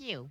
you.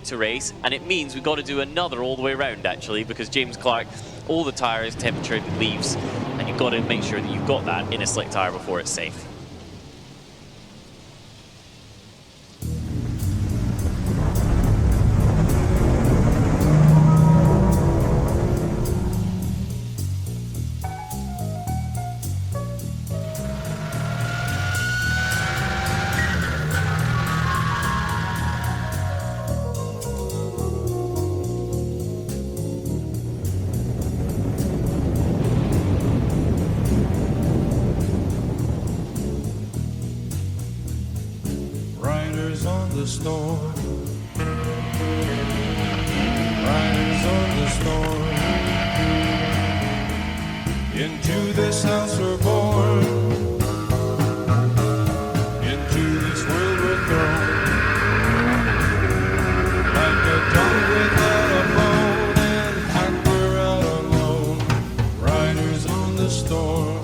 straight to race, and it means we've got to do another all the way around actually, because James Clark, all the tyres, temperature leaves, and you've got to make sure that you've got that in a slick tyre before it's safe. On the storm, riders on the storm. Into this house we're born, into this world we're thrown, like a dog without a bone, and packed we're out alone. Riders on the storm,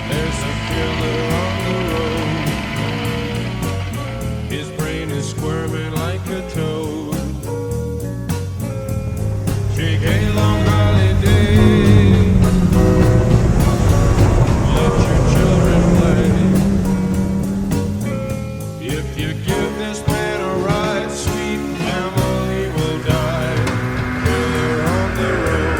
there's a killer on the road. His brain is squirming like a toad. Take a long holiday. Let your children play. If you give this man a ride, sweet family will die. Killer on the road.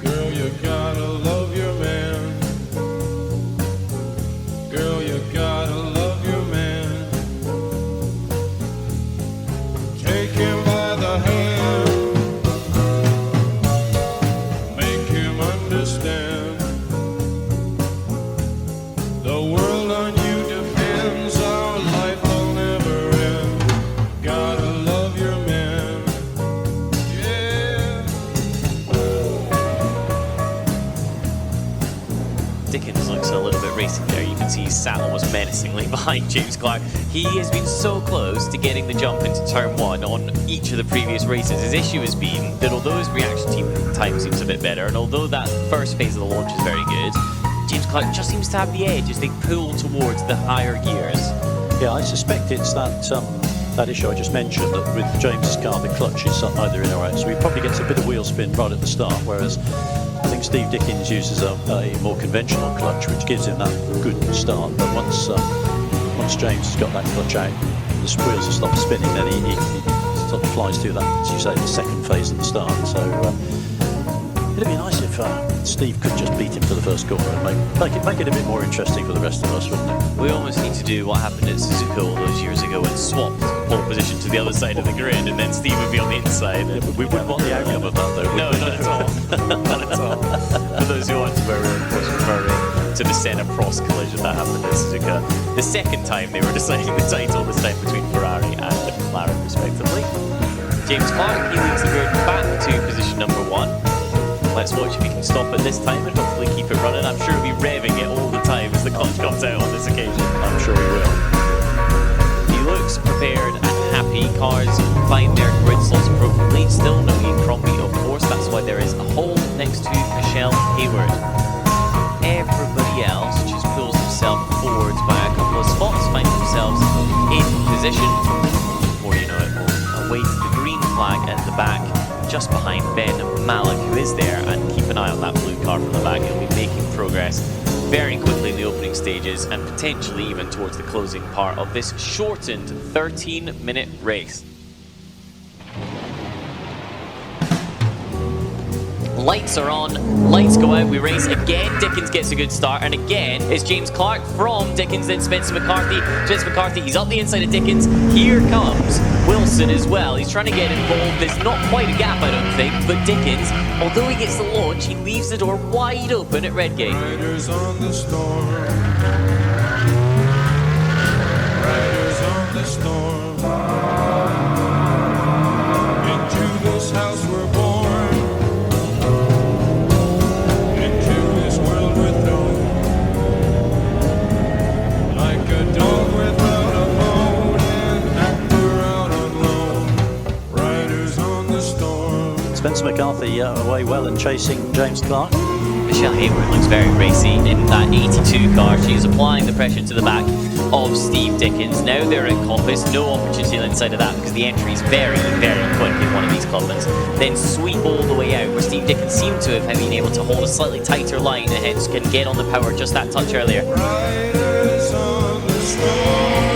Girl, you gotta love your man. Girl, you gotta love your man. Take him by the hand. Make him understand. The world on you depends. Our life will never end. Gotta love your man. Yeah. Dickens looks a little bit racing there. You can see he's sat almost menacingly behind James Clark. He has been so close to getting the jump into turn one on each of the previous races. His issue has been that although his reaction time seems a bit better, and although that first phase of the launch is very good, James Clark just seems to have the edge as they pull towards the higher gears. Yeah, I suspect it's that issue I just mentioned, that with James's car the clutch is either in or out, so he probably gets a bit of wheel spin right at the start, whereas I think Steve Dickens uses a more conventional clutch, which gives him that good start. But once James has got that clutch out, the wheels will stop spinning, then he sort of flies through that, as you say, the second phase of the start. So it'd be nice if Steve could just beat him to the first corner and make it a bit more interesting for the rest of us, wouldn't it? We almost need to do what happened at Suzuka all those years ago and swap pole position to the other side of the grid, and then Steve would be on the inside. Yeah, but we wouldn't want the outcome of that, though. No, not at all. Not at all. For those who aren't aware, we're of course referring to the Senna-Prost collision that happened at Suzuka. The second time they were deciding the title, this time between Ferrari and McLaren, respectively. James Clark, he leads the grid back to position number 1. Let's watch if he can stop it this time and hopefully keep it running. I'm sure he'll be revving it all the time as the clutch comes out on this occasion. I'm sure he will. He looks prepared and happy. Cars find their grid slots appropriately. Still no Ian Crombie, of course. That's why there is a hole next to Michelle Hayward. Everybody else just pulls themselves forward by a couple of spots, find themselves in position. Before you know it, we'll await the green flag at the back, just behind Ben Malik, who is there, and keep an eye on that blue car from the back. He'll be making progress very quickly in the opening stages and potentially even towards the closing part of this shortened 13-minute race. Lights are on, lights go out, we race again. Dickens gets a good start, and again it's James Clark from Dickens, then Spencer McCarthy. Spencer McCarthy, he's up the inside of Dickens. Here comes Wilson as well. He's trying to get involved. There's not quite a gap, I don't think, but Dickens, although he gets the launch, he leaves the door wide open at Redgate. Riders on the storm. Spencer McCarthy away well and chasing James Clark. Michelle Hayward looks very racy in that 82 car. She's applying the pressure to the back of Steve Dickens. Now they're at Compass, no opportunity inside of that because the entry is very, very quick in one of these Clubmans. Then sweep all the way out, where Steve Dickens seemed to have been able to hold a slightly tighter line and hence can get on the power just that touch earlier. Riders on the storm.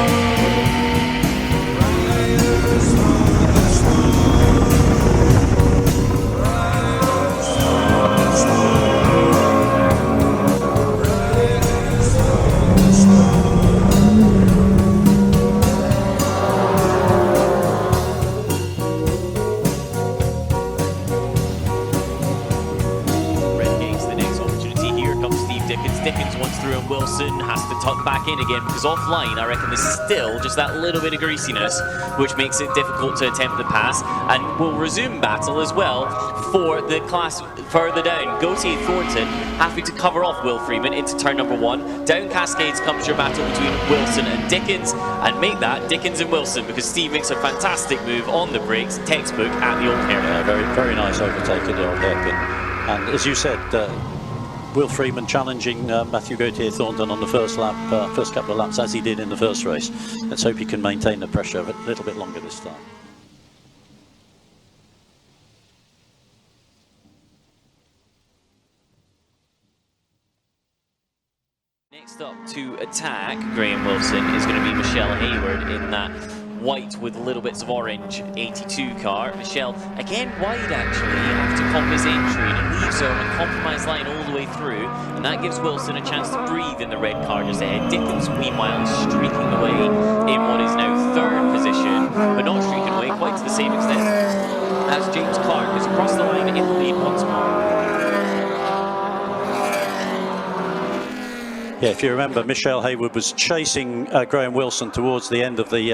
Dickens wants through and Wilson has to tuck back in again because offline I reckon there's still just that little bit of greasiness which makes it difficult to attempt the pass, and we'll resume battle as well for the class further down. Gautier Thornton happy to cover off Will Freeman into turn number 1. Down Cascades comes your battle between Wilson and Dickens, and make that Dickens and Wilson because Steve makes a fantastic move on the brakes, textbook at the old hairpin. Yeah, very, very nice overtake at the old hairpin. And as you said, Will Freeman challenging Matthew Gautier Thornton on the first lap, first couple of laps, as he did in the first race. Let's hope he can maintain the pressure a little bit longer this time. Next up to attack Graham Wilson is going to be Michelle Hayward in that white with little bits of orange 82 car. Michelle again wide actually after Compass entry, and it leaves her on a compromised line all the way through, and that gives Wilson a chance to breathe in the red car just ahead. Dickens meanwhile streaking away in what is now 3rd position, but not streaking away quite to the same extent as James Clark is across the line in the lead once more. Yeah, if you remember, Michelle Hayward was chasing Graham Wilson towards the end of the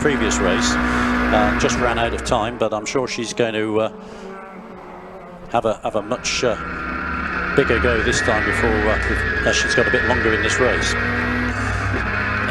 previous race. Just ran out of time, but I'm sure she's going to have a much bigger go this time before she's got a bit longer in this race.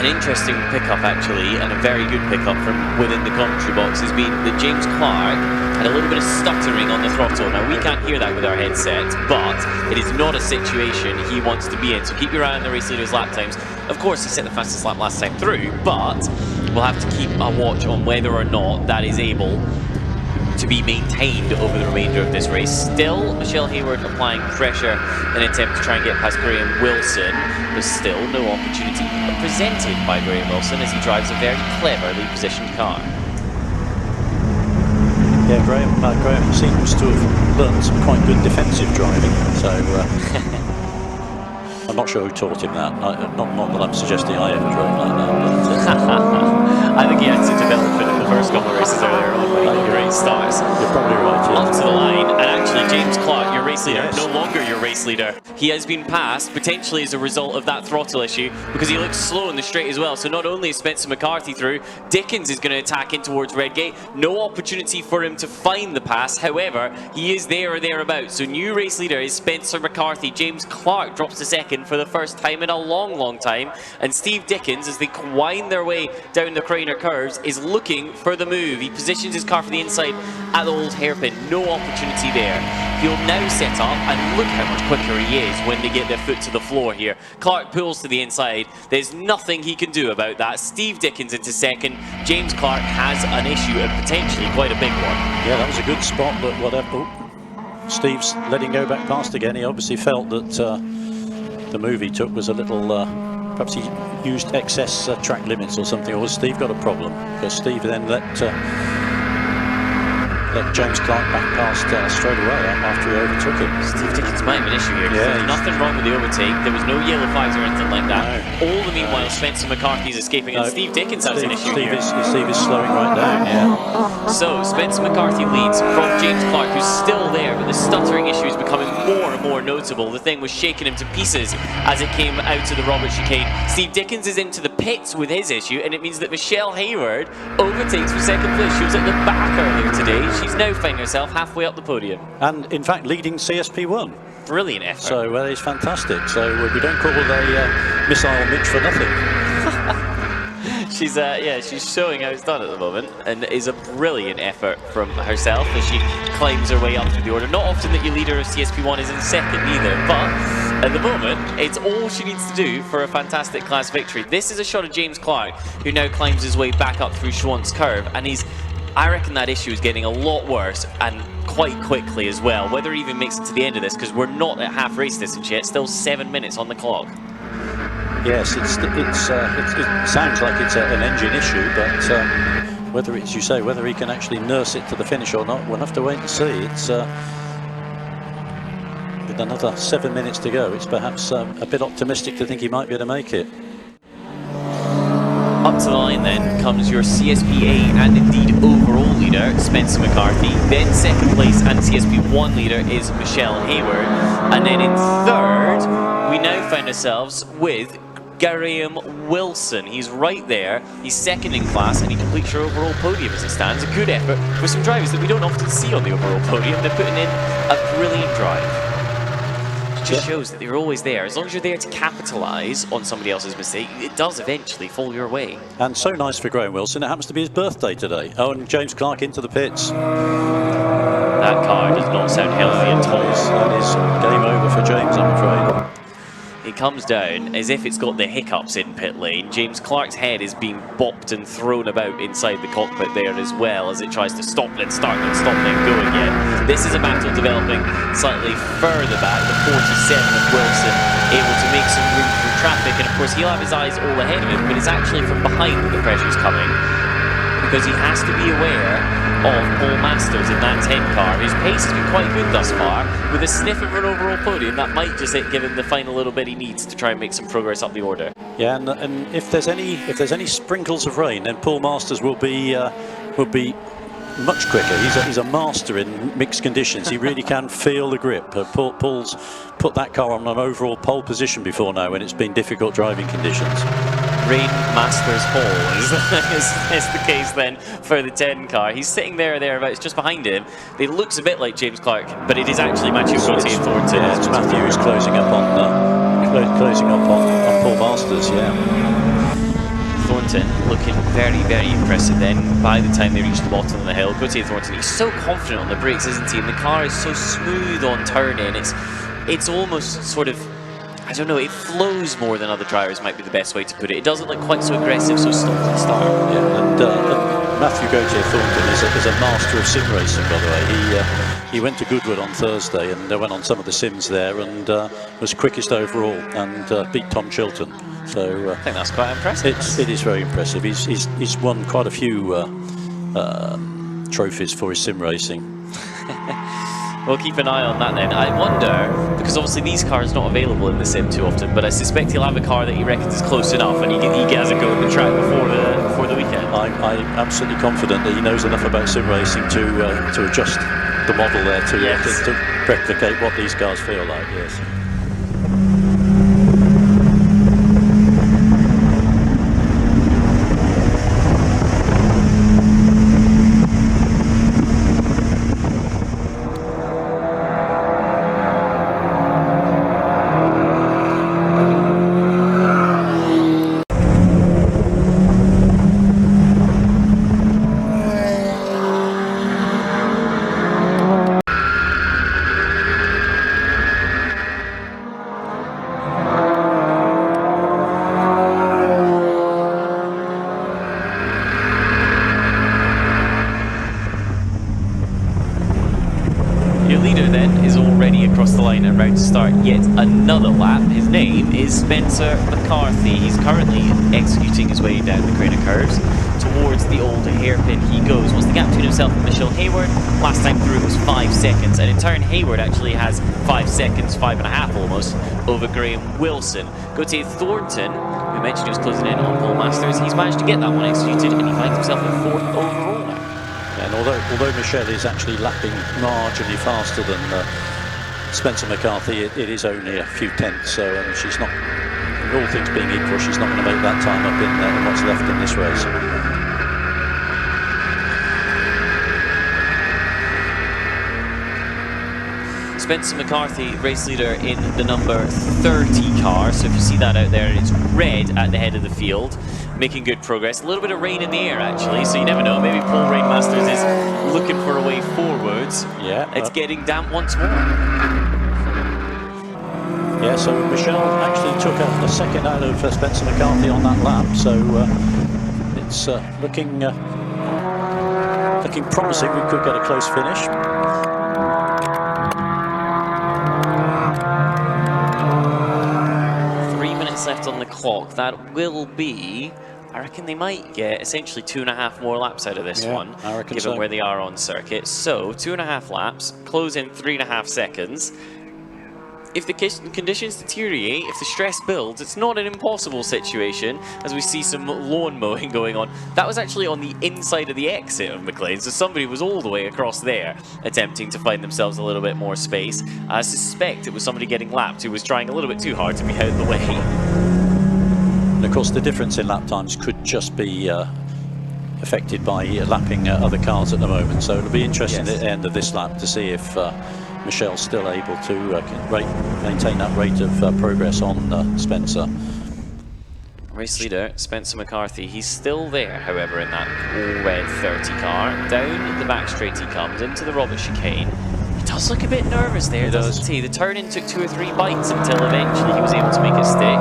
An interesting pickup actually, and a very good pickup from within the commentary box, has been that James Clark had a little bit of stuttering on the throttle. Now we can't hear that with our headset, but it is not a situation he wants to be in, so keep your eye on the race leader's lap times. Of course he set the fastest lap last time through, but we'll have to keep a watch on whether or not that is able to be maintained over the remainder of this race. Still, Michelle Hayward applying pressure in an attempt to try and get past Graham Wilson, but still no opportunity presented by Graham Wilson as he drives a very cleverly positioned car. Yeah, Graham seems to have learned some quite good defensive driving, so I'm not sure who taught him that. Not that I'm suggesting I ever drove like that. But, I think he had to develop it in the first couple of races earlier on when he got great starts. You're probably right. Yeah. Up to the line, and actually James Clark, your race leader, Yes. no longer your race leader. He has been passed, potentially as a result of that throttle issue, because he looks slow in the straight as well. So not only is Spencer McCarthy through, Dickens is going to attack in towards Redgate. No opportunity for him to find the pass, however, he is there or thereabouts. So new race leader is Spencer McCarthy. James Clark drops to second for the first time in a long time, and Steve Dickens, as they wind their way down the Craner curves, is looking for the move. He positions his car for the inside at the old hairpin. No opportunity there. He'll now set up, and look how much quicker he is when they get their foot to the floor here. Clark pulls to the inside. There's nothing he can do about that. Steve Dickens into second. James Clark has an issue, and potentially quite a big one. Yeah, that was a good spot, but whatever. Oh, Steve's letting go back past again. He obviously felt that the move he took was a little, perhaps he used excess track limits or something, or Steve got a problem, because Steve then let James Clark back past straight away after he overtook him. Steve Dickens might have an issue here. Yeah, There's nothing wrong with the overtake. There was no yellow flags or anything like that. No. All the meanwhile, Spencer McCarthy's escaping, and Steve Dickens has an issue Steve here. Steve is slowing right down, yeah. So Spencer McCarthy leads from James Clark, who's still there, but the stuttering issue is becoming more and more notable. The thing was shaking him to pieces as it came out to the Robert chicane. Steve Dickens is into the pits with his issue, and it means that Michelle Hayward overtakes for second place. She was at the back earlier today. She's now finding herself halfway up the podium. And in fact, leading CSP1. Brilliant effort. So that is fantastic. So we don't call it a Missile Mitch for nothing. she's showing how it's done at the moment, and it is a brilliant effort from herself as she climbs her way up through the order. Not often that your leader of CSP1 is in second either, but at the moment, it's all she needs to do for a fantastic class victory. This is a shot of James Clark, who now climbs his way back up through Schwant's curve, and I reckon that issue is getting a lot worse, and quite quickly as well. Whether he even makes it to the end of this, because we're not at half race distance yet, still 7 minutes on the clock. Yes, it sounds like it's an engine issue, but whether it's, you say, whether he can actually nurse it to the finish or not, we'll have to wait and see. It's with another 7 minutes to go, it's perhaps a bit optimistic to think he might be able to make it. Up to the line then comes your CSPA and indeed overall leader, Spencer McCarthy. Then second place and CSP1 leader is Michelle Hayward. And then in third, we now find ourselves with Graham Wilson. He's right there. He's second in class and he completes your overall podium as it stands. A good effort for some drivers that we don't often see on the overall podium. They're putting in a brilliant drive. Just shows that you're always there. As long as you're there to capitalise on somebody else's mistake, it does eventually fall your way. And so nice for Graham Wilson. It happens to be his birthday today. Oh, and James Clark into the pits. That car does not sound healthy at all. That is game over for James, I'm afraid. It comes down as if it's got the hiccups in pit lane. James Clark's head is being bopped and thrown about inside the cockpit there as well as it tries to stop, then start, then stop, then go again. This is a battle developing slightly further back. The 47 of Wilson able to make some room through traffic, and of course he'll have his eyes all ahead of him, but it's actually from behind that the pressure's coming, because he has to be aware of Paul Masters in that 10 car, whose pace has been quite good thus far. With a sniff of an overall podium, that might just give him the final little bit he needs to try and make some progress up the order. Yeah, and if there's any sprinkles of rain, then Paul Masters will be much quicker. He's a master in mixed conditions. He really can feel the grip. Paul's put that car on an overall pole position before now when it's been difficult driving conditions. Rain Masters Hall is the case then for the 10 car. He's sitting thereabouts just behind him. It looks a bit like James Clark, but it is actually Matthew Gauthier Thornton. Yeah, it's Matthew who's closing up on Paul Masters. Yeah. Thornton looking very, very impressive then by the time they reach the bottom of the hill. Gauthier Thornton, he's so confident on the brakes, isn't he? And the car is so smooth on turning. It's almost sort of, I don't know, it flows more than other drivers might be the best way to put it. It doesn't look quite so aggressive, so stop and start. Yeah, and Matthew Gauthier Thornton is a master of sim racing, by the way. He went to Goodwood on Thursday and went on some of the sims there and was quickest overall and beat Tom Chilton. So I think that's quite impressive. It is very impressive. He's won quite a few trophies for his sim racing. We'll keep an eye on that then. I wonder, because obviously these cars are not available in the sim too often, but I suspect he'll have a car that he reckons is close enough and he has a go at the track before the weekend. I'm absolutely confident that he knows enough about sim racing to adjust the model there to replicate what these cars feel like, yes. About to start yet another lap. His name is Spencer McCarthy. He's currently executing his way down the Craner curves. Towards the old hairpin he goes. What's the gap between himself and Michelle Hayward? Last time through it was 5 seconds, and in turn Hayward actually has 5 seconds, 5.5 almost, over Graham Wilson. Gauthier Thornton, we mentioned he was closing in on Paul Masters, he's managed to get that one executed and he finds himself in 4th overall now. And although Michelle is actually lapping marginally faster than Spencer McCarthy, it is only a few tenths, so she's not, all things being equal, she's not going to make that time up in what's left in this race. Spencer McCarthy, race leader in the number 30 car, so if you see that out there, it's red at the head of the field. making good progress. A little bit of rain in the air, actually, so you never know. Maybe Paul Rainmasters is looking for a way forwards. Yeah. It's getting damp once more. Yeah, so Michelle actually took a second out of Spencer McCarthy on that lap, so it's looking promising. We could get a close finish. Left on the clock. That will be, I reckon they might get essentially 2.5 more laps out of this one, given so. where they are on circuit. So 2.5 laps, close in 3.5 seconds. If the conditions deteriorate, if the stress builds, it's not an impossible situation, as we see some lawn mowing going on. That was actually on the inside of the exit of McLean, so somebody was all the way across there attempting to find themselves a little bit more space. I suspect it was somebody getting lapped who was trying a little bit too hard to be out of the way. And of course the difference in lap times could just be affected by lapping other cars at the moment, so it'll be interesting at the end of this lap to see if Michelle's still able to maintain that rate of progress on Spencer. Race leader, Spencer McCarthy, he's still there, however, in that all-red 30 car. Down the back straight he comes, into the Robert chicane. He does look a bit nervous there, doesn't he? The turn-in took 2 or 3 bites until eventually he was able to make it stick.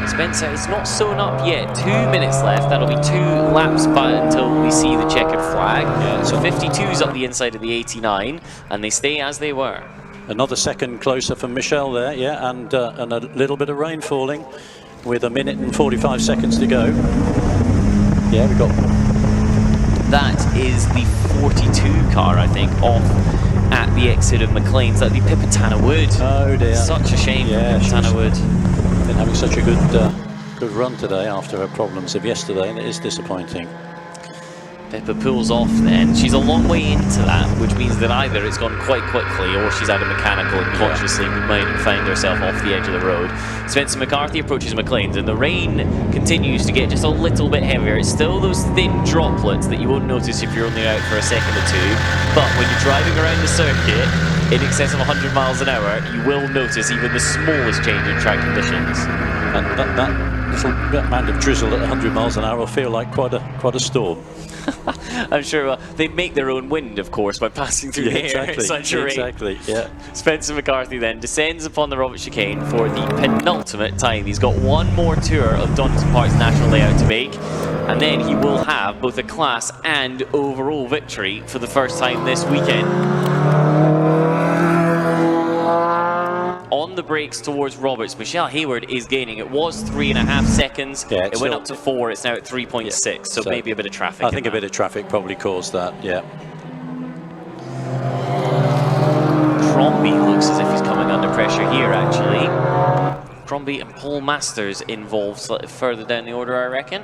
Spencer is not sewn up yet. 2 minutes left. That'll be 2 laps until we see the checkered flag. Yeah, so 52's up the inside of the 89, and they stay as they were. Another second closer for Michelle there, yeah, and a little bit of rain falling with 1 minute and 45 seconds to go. Yeah, we got. That is the 42 car, I think, off at the exit of McLean's. That'd be Pipitana Wood. Oh dear. Such a shame for Pipitana Wood. Been having such a good run today after her problems of yesterday, and it is disappointing. Pippa pulls off then. She's a long way into that, which means that either it's gone quite quickly or she's had a mechanical and consciously might find herself off the edge of the road. Spencer McCarthy approaches McLean's and the rain continues to get just a little bit heavier. It's still those thin droplets that you won't notice if you're only out for a second or two, but when you're driving around the circuit in excess of 100 miles an hour, you will notice even the smallest change in track conditions. And that little amount of drizzle at 100 miles an hour will feel like quite a storm. I'm sure they make their own wind, of course, by passing through the air at such a rate. Exactly, yeah. Spencer McCarthy then descends upon the Robert chicane for the penultimate time. He's got one more tour of Donington Park's national layout to make, and then he will have both a class and overall victory for the first time this weekend. On the brakes towards Roberts, Michelle Hayward is gaining. It was 3.5 seconds. Yeah, it went up to 4. It's now at 3.6. Yeah, so maybe a bit of traffic. I think a bit of traffic probably caused that. Yeah. Crombie looks as if he's coming under pressure here. Actually, Crombie and Paul Masters involved slightly further down the order, I reckon.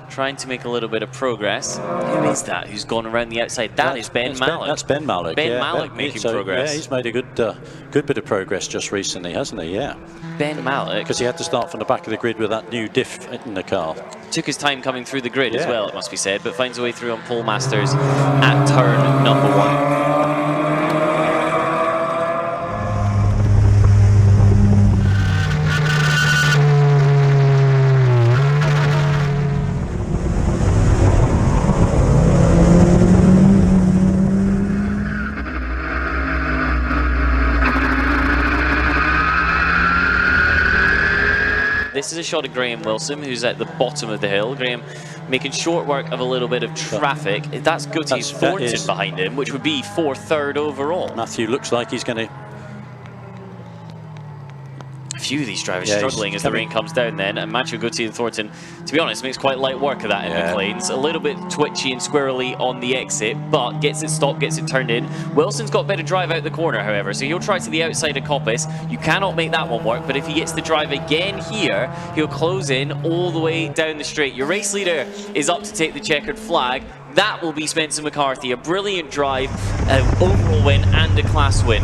Trying to make a little bit of progress. Who is that who's gone around the outside? That is Ben Malik. That's Ben Malik. Ben Malik making progress. Yeah, he's made a good bit of progress just recently, hasn't he? Yeah. Ben Malik. Because he had to start from the back of the grid with that new diff in the car. Took his time coming through the grid as well, it must be said, but finds a way through on Paul Masters at turn number 1. This is a shot of Graham Wilson, who's at the bottom of the hill. Graham making short work of a little bit of traffic. That's Gutierrez Thornton behind him, which would be for 3rd overall. Matthew looks like he's going to... A few of these drivers struggling as the rain comes down then, and Matthew Gutierrez Thornton, to be honest, makes quite light work of that in McLean's. A little bit twitchy and squirrely on the exit, but gets it stopped, gets it turned in. Wilson's got better drive out the corner, however, so he'll try to the outside of Coppice. You cannot make that one work, but if he gets the drive again here, he'll close in all the way down the straight. Your race leader is up to take the checkered flag. That will be Spencer McCarthy. A brilliant drive, an overall win and a class win.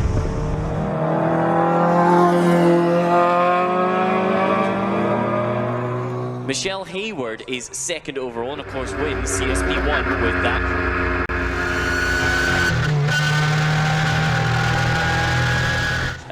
Michelle Hayward is 2nd overall and of course wins CSP 1 with that.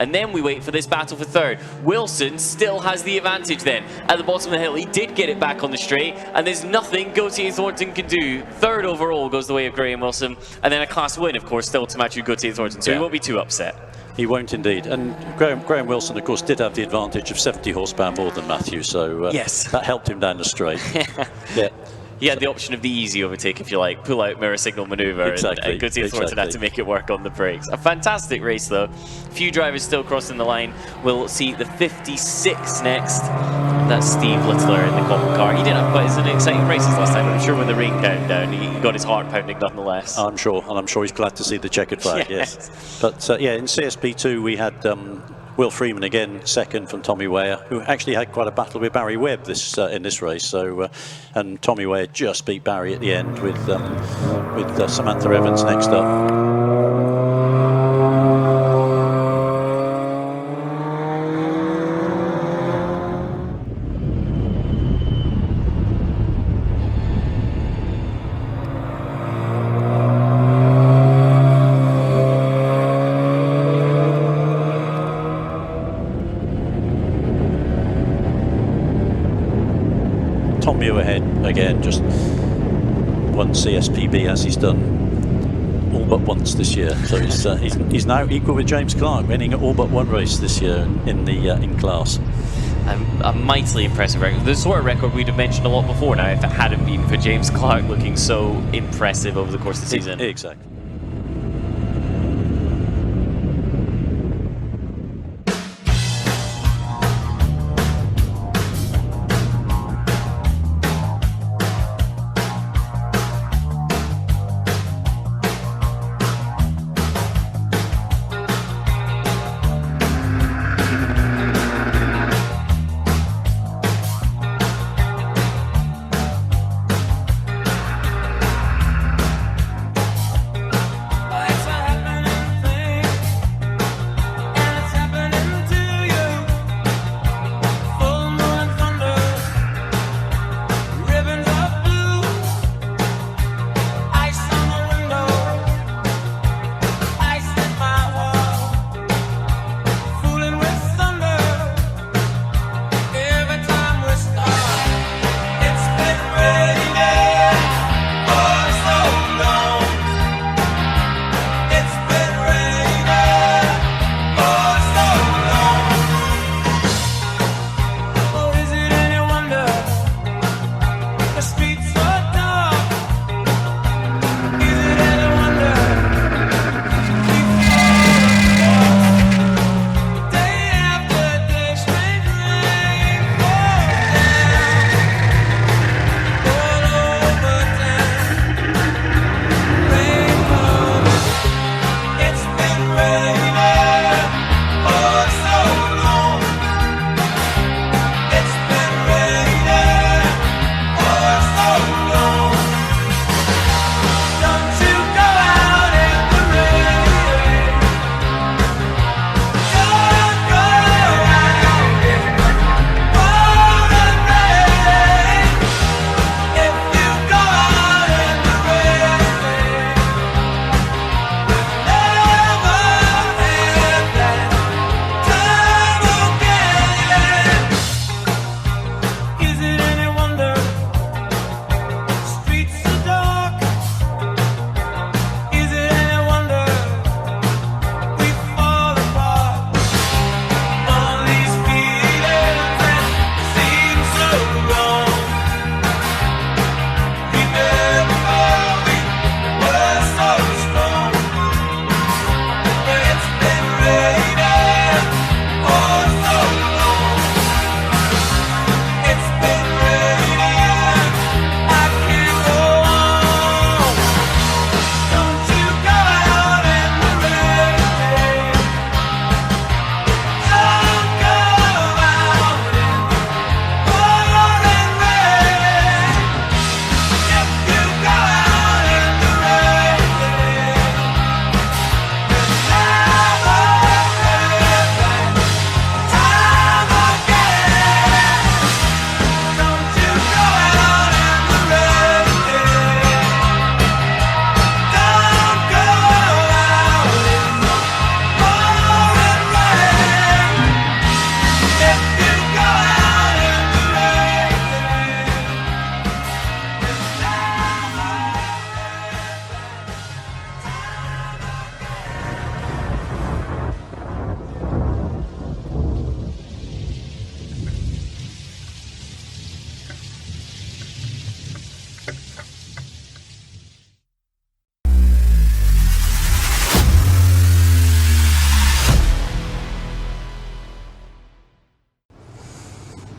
and then we wait for this battle for third. Wilson still has the advantage then. At the bottom of the hill, he did get it back on the straight, and there's nothing Gauthier Thornton can do. Third overall goes the way of Graham Wilson, and then a class win, of course, still to Matthew Gauthier Thornton, so he won't be too upset. He won't indeed. And Graham Wilson, of course, did have the advantage of 70 horsepower more than Matthew, so that helped him down the straight. Yeah. He had the option of the easy overtake, if you like, pull out mirror signal maneuver, and Gauthier Thornton had to make it work on the brakes. A fantastic race though. A few drivers still crossing the line. We'll see the 56 next. That's Steve Littler in the common car. He didn't have quite as an exciting races last time, but I'm sure when the rain counted down, he got his heart pounding nonetheless. I'm sure, and I'm sure he's glad to see the checkered flag, yes. But yeah, in CSP2 we had Will Freeman again, second from Tommy Weir, who actually had quite a battle with Barry Webb in this race. So, and Tommy Weir just beat Barry at the end with Samantha Evans next up. Again, just one CSPB as he's done all but once this year. So he's now equal with James Clark, winning all but one race this year in class. A mightily impressive record. The sort of record we'd have mentioned a lot before now if it hadn't been for James Clark looking so impressive over the course of the season. Exactly.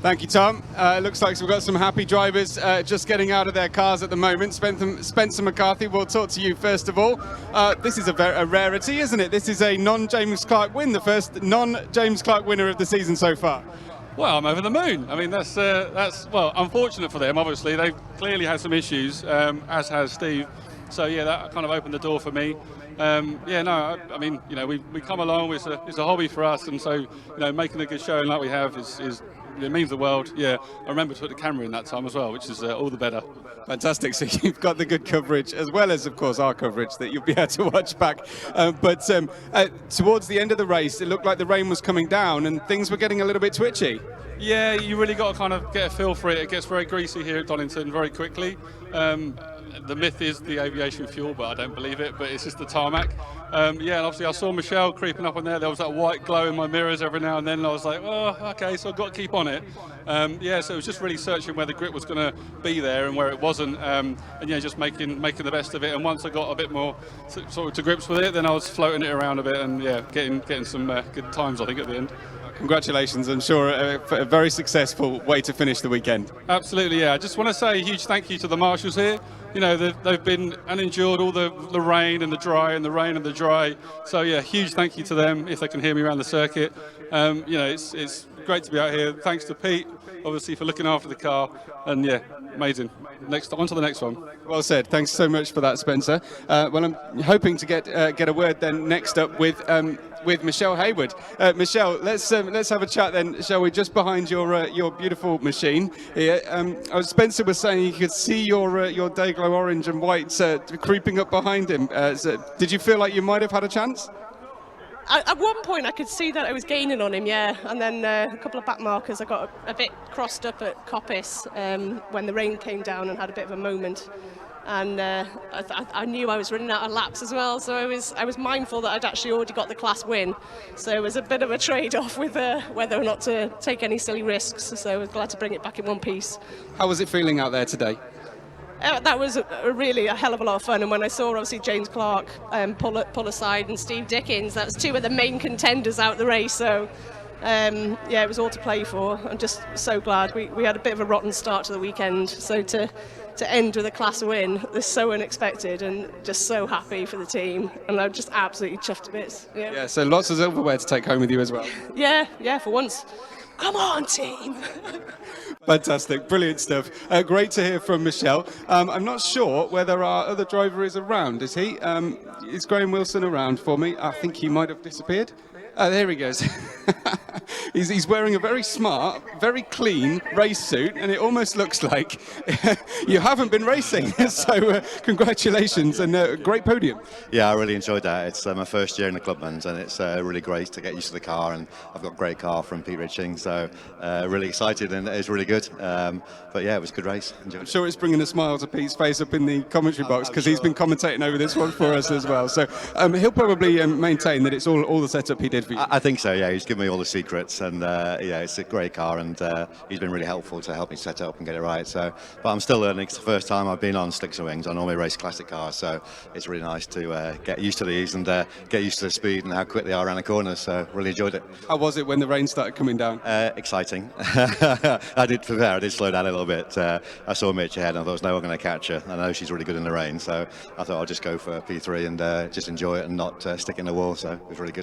Thank you, Tom. It looks like we've got some happy drivers just getting out of their cars at the moment. Spencer McCarthy, we'll talk to you first of all. This is a rarity, isn't it? This is a non-James Clark win, the first non-James Clark winner of the season so far. Well, I'm over the moon. I mean, that's well, unfortunate for them. Obviously, they've clearly had some issues, as has Steve. So yeah, that kind of opened the door for me. Yeah, no, I mean, you know, we come along. It's a hobby for us, and so, you know, making a good showing like we have is it means the world. Yeah, I remember to put the camera in that time as well, which is all the better. Fantastic. So you've got the good coverage, as well as, of course, our coverage that you'll be able to watch back. But towards the end of the race, it looked like the rain was coming down and things were getting a little bit twitchy. Yeah, you really got to kind of get a feel for it. It gets very greasy here at Donington very quickly. The myth is the aviation fuel, but I don't believe it, but it's just the tarmac. Yeah, and obviously I saw Michelle creeping up on there. There was that white glow in my mirrors every now and then, and I was like, oh, okay, so I've got to keep on it. Yeah, so it was just really searching where the grip was going to be there and where it wasn't, and yeah, just making the best of it. And once I got a bit more sort of to grips with it, then I was floating it around a bit and yeah, getting some good times, I think, at the end. Congratulations, I'm sure a very successful way to finish the weekend. Absolutely, yeah. I just want to say a huge thank you to the marshals here. You know, they've been and endured all the rain and the dry and the rain and the dry. So yeah, huge thank you to them if they can hear me around the circuit. You know, it's great to be out here. Thanks to Pete, obviously, for looking after the car. And yeah, amazing. On to the next one. Well said. Thanks so much for that, Spencer. Well, I'm hoping to get a word then next up with Michelle Hayward. Michelle, let's have a chat then, shall we? Just behind your beautiful machine here. Spencer was saying you could see your Dayglow orange and white creeping up behind him. So did you feel like you might have had a chance? At one point I could see that I was gaining on him, yeah, and then a couple of back markers I got a bit crossed up at Coppice when the rain came down and had a bit of a moment, and I knew I was running out of laps as well, so I was mindful that I'd actually already got the class win, so it was a bit of a trade-off with whether or not to take any silly risks, so I was glad to bring it back in one piece. How was it feeling out there today? That was really a hell of a lot of fun, and when I saw obviously James Clark pull aside and Steve Dickins, that was two of the main contenders out the race, so yeah, it was all to play for. I'm just so glad. We had a bit of a rotten start to the weekend, so to end with a class win is so unexpected, and just so happy for the team, and I'm just absolutely chuffed to bits. Yeah, so lots of silverware to take home with you as well. Yeah, for once. Come on, team! Fantastic, brilliant stuff. Great to hear from Michelle. I'm not sure whether our other driver is around, is he? Is Graham Wilson around for me? I think he might have disappeared. There he goes. He's wearing a very smart, very clean race suit, and it almost looks like you haven't been racing. So congratulations, and a great podium. Yeah, I really enjoyed that. It's my first year in the Clubmans, and it's really great to get used to the car, and I've got a great car from Pete Richings, so really excited, and it was really good. But yeah, it was a good race. I'm sure it's bringing a smile to Pete's face up in the commentary box, because he's been commentating over this one for us as well. So he'll probably maintain that it's all the setup he did for you. I think so, yeah. He's given me all the secrets, and yeah, it's a great car, and he's been really helpful to help me set it up and get it right. So, but I'm still learning. It's the first time I've been on sticks and wings. I normally race classic cars, so it's really nice to get used to these and get used to the speed and how quick they are around the corners. So, really enjoyed it. How was it when the rain started coming down? Exciting. I did slow down a little bit. I saw Mitch ahead, and I thought there's no one going to catch her. I know she's really good in the rain, so I thought I'll just go for P3 and just enjoy it and not stick in the wall. So it was really good.